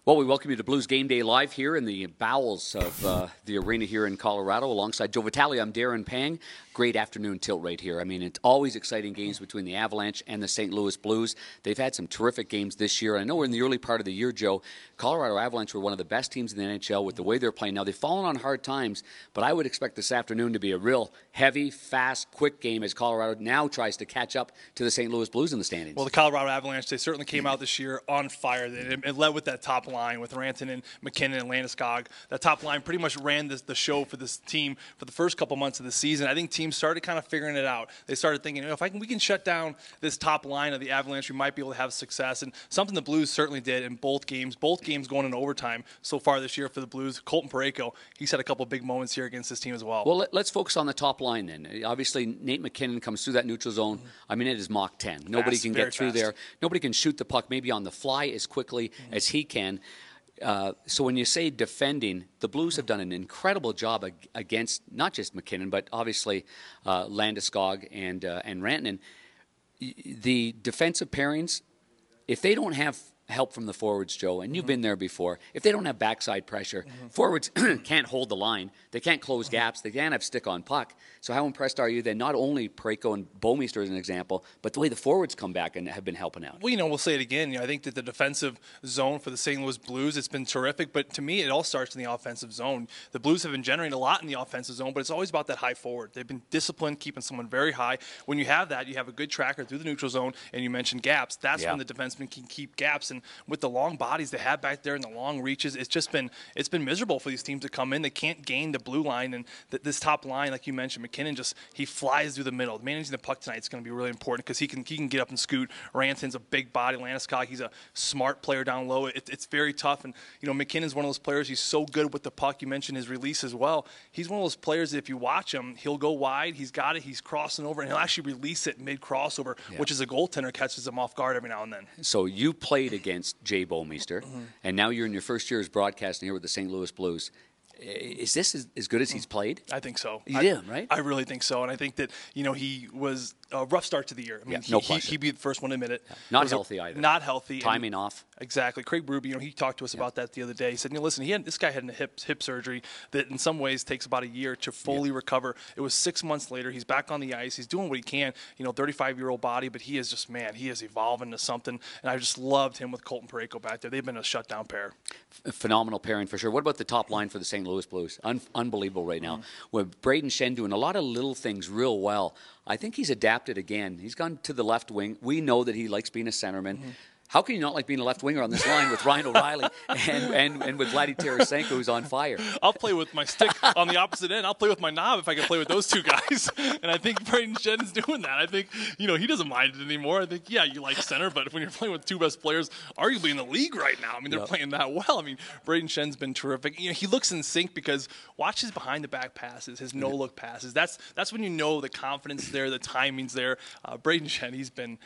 Well, we welcome you to Blues Game Day live here in the bowels of the arena here in Colorado. Alongside Joe Vitale, I'm Darren Pang. Great afternoon tilt right here. I mean, it's always exciting games between the Avalanche and the St. Louis Blues. They've had some terrific games this year. I know we're in the early part of the year, Joe. Colorado Avalanche were one of the best teams in the NHL with the way they're playing. Now, they've fallen on hard times, but I would expect this afternoon to be a real heavy, fast, quick game as Colorado now tries to catch up to the St. Louis Blues in the standings. Well, the Colorado Avalanche, they certainly came out this year on fire. It led with that top line with Rantanen, McKinnon, and Landeskog. That top line pretty much ran the show for this team for the first couple months of the season. I think teams started kind of figuring it out. They started thinking, if we can shut down this top line of the Avalanche, we might be able to have success. And something the Blues certainly did in both games going into overtime so far this year for the Blues. Colton Parayko, he's had a couple big moments here against this team as well. Well, let's focus on the top line then. Obviously, Nate McKinnon comes through that neutral zone. I mean, it is Mach 10. Nobody can get through there. Nobody can shoot the puck maybe on the fly as quickly as he can. So when you say defending, the Blues have done an incredible job against not just McKinnon, but obviously Landeskog and Rantanen. The defensive pairings, if they don't have help from the forwards, Joe, and you've been there before, if they don't have backside pressure, forwards can't hold the line, they can't close gaps, they can't have stick on puck. So how impressed are you that not only Parayko and Bouwmeester as an example, but the way the forwards come back and have been helping out? Well, we'll say it again. I think that the defensive zone for the St. Louis Blues, it's been terrific, but to me, it all starts in the offensive zone. The Blues have been generating a lot in the offensive zone, but it's always about that high forward. They've been disciplined, keeping someone very high. When you have that, you have a good tracker through the neutral zone, and you mentioned gaps. That's when the defenseman can keep gaps, and with the long bodies they have back there and the long reaches, it's been miserable for these teams to come in. They can't gain the blue line, and this top line, like you mentioned, McKinnon he flies through the middle. Managing the puck tonight is going to be really important because he can get up and scoot. Rantanen's a big body. Landeskog, he's a smart player down low. It's very tough, and McKinnon's one of those players. He's so good with the puck. You mentioned his release as well. He's one of those players that if you watch him, he'll go wide. He's got it. He's crossing over, and he'll actually release it mid crossover, which is a goaltender catches him off guard every now and then. So you played against Jay Bouwmeester, and now you're in your first year as broadcasting here with the St. Louis Blues. Is this as good as he's played? I think so. You did, right? I really think so, and I think that he was a rough start to the year. I mean, no question. He'd be the first one to admit it. Not healthy either. Not healthy. Timing off. Exactly. Craig Berube, he talked to us about that the other day. He said, listen, this guy had a hip surgery that in some ways takes about a year to fully recover. It was 6 months later. He's back on the ice. He's doing what he can. 35-year-old body, but he is he is evolving to something. And I just loved him with Colton Parayko back there. They've been a shutdown pair. Phenomenal pairing for sure. What about the top line for the St. Louis Blues? Unbelievable right now. With Braden Shen doing a lot of little things real well. I think he's adapted again. He's gone to the left wing. We know that he likes being a centerman. How can you not like being a left winger on this line with Ryan O'Reilly and with Vladdy Tarasenko, who's on fire? I'll play with my stick on the opposite end. I'll play with my knob if I can play with those two guys. And I think Braden Shen's doing that. I think, he doesn't mind it anymore. I think, you like center, but when you're playing with two best players, arguably in the league right now, they're playing that well. Braden Shen's been terrific. He looks in sync because watch his behind-the-back passes, his no-look passes. That's when the confidence there, the timing's there. Braden Shen, he's been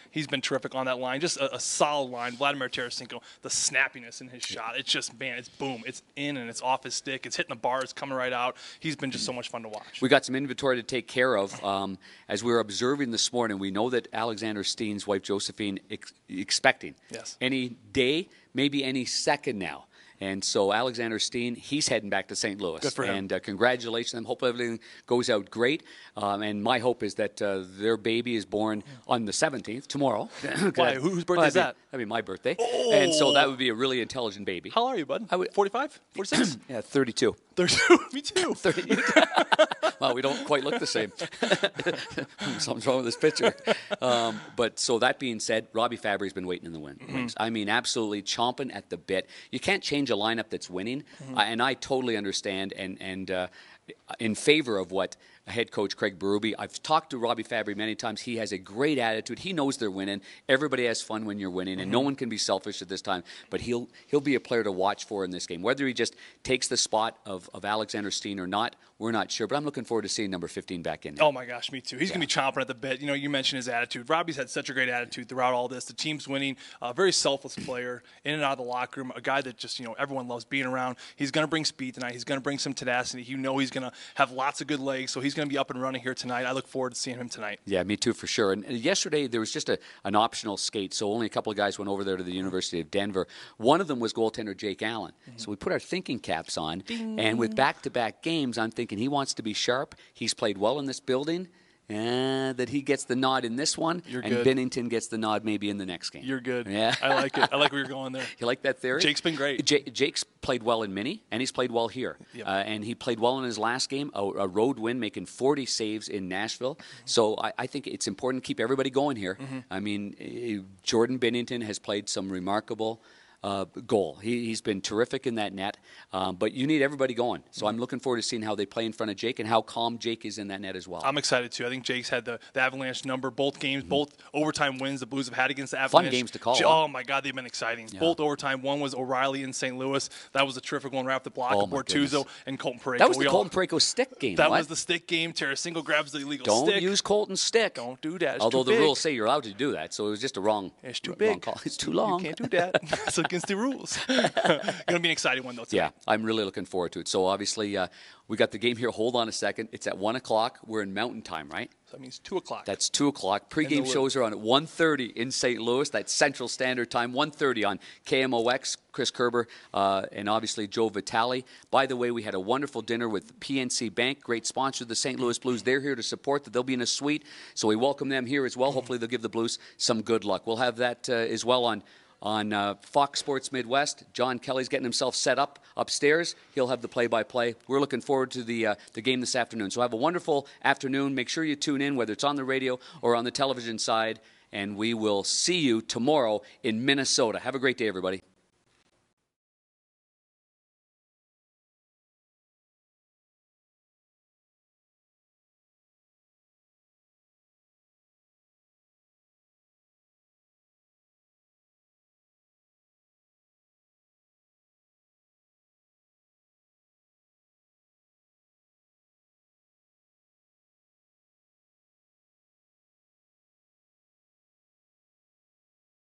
terrific on that line. Just a solid line. Vladimir Tarasenko, the snappiness in his shot. It's just, it's boom. It's in and it's off his stick. It's hitting the bar. It's coming right out. He's been just so much fun to watch. We got some inventory to take care of. As we were observing this morning, we know that Alexander Steen's wife, Josephine, expecting any day, maybe any second now. And so Alexander Steen, he's heading back to St. Louis. Good for him. And congratulations to them. Hope everything goes out great. And my hope is that their baby is born on the 17th, tomorrow. Why? Whose birthday is that? That'd be my birthday. Oh. And so that would be a really intelligent baby. How old are you, bud? 45? 46? Yeah, 32. 32? Me too. 30. Well, we don't quite look the same. Something's wrong with this picture. But so that being said, Robbie Fabry's been waiting in the wings. Absolutely chomping at the bit. You can't change a lineup that's winning, and I totally understand and in favor of what head coach Craig Berube. I've talked to Robbie Fabry many times. He has a great attitude. He knows they're winning. Everybody has fun when you're winning, and no one can be selfish at this time. But he'll be a player to watch for in this game. Whether he just takes the spot of Alexander Steen or not, we're not sure. But I'm looking forward to seeing number 15 back in there. Oh, my gosh, me too. He's going to be chomping at the bit. You mentioned his attitude. Robbie's had such a great attitude throughout all this. The team's winning. A very selfless player in and out of the locker room. A guy that just, everyone loves being around. He's going to bring speed tonight. He's going to bring some tenacity. He's going to have lots of good legs, so he's going to be up and running here tonight. I look forward to seeing him tonight. Yeah, me too, for sure. And yesterday there was just an optional skate, so only a couple of guys went over there to the University of Denver. One of them was goaltender Jake Allen. So we put our thinking caps on, and with back-to-back games, I'm thinking he wants to be sharp. He's played well in this building. That he gets the nod in this one, You're and good. Bennington gets the nod maybe in the next game. You're good. Yeah. I like it. I like where you're going there. You like that theory? Jake's been great. Jake's played well in Mini, and he's played well here. Yep. And he played well in his last game, a road win, making 40 saves in Nashville. So I think it's important to keep everybody going here. I mean, Jordan Bennington has played some remarkable goal. He's been terrific in that net, but you need everybody going. So I'm looking forward to seeing how they play in front of Jake and how calm Jake is in that net as well. I'm excited too. I think Jake's had the Avalanche number both games, both overtime wins the Blues have had against the Avalanche. Fun games to call. Oh my God, they've been exciting. Yeah. Both overtime. One was O'Reilly in St. Louis. That was a terrific one right off the block of Bortuzzo and Colton Parayko. That was the Colton Parayko stick game. That was the stick game. Tarasenko grabs the illegal Don't stick. Don't use Colton's stick. Don't do that. It's Although too the big. rules say you're allowed to do that, so it was just a wrong. It's too wrong big. Call. It's too long. You can't do that. It's against the rules. Going to be an exciting one, though, tonight. Yeah, I'm really looking forward to it. So obviously, we got the game here. Hold on a second. It's at 1 o'clock. We're in Mountain Time, right? So that means 2 o'clock. That's 2 o'clock. Pre-game shows are on at 1:30 in St. Louis. That's Central Standard Time. 1:30 on KMOX. Chris Kerber and obviously Joe Vitale. By the way, we had a wonderful dinner with PNC Bank, great sponsor of the St. Louis Blues. They're here to support that. They'll be in a suite, so we welcome them here as well. Hopefully they'll give the Blues some good luck. We'll have that as well on Fox Sports Midwest. John Kelly's getting himself set up upstairs. He'll have the play-by-play. We're looking forward to the game this afternoon. So have a wonderful afternoon. Make sure you tune in, whether it's on the radio or on the television side, and we will see you tomorrow in Minnesota. Have a great day, everybody.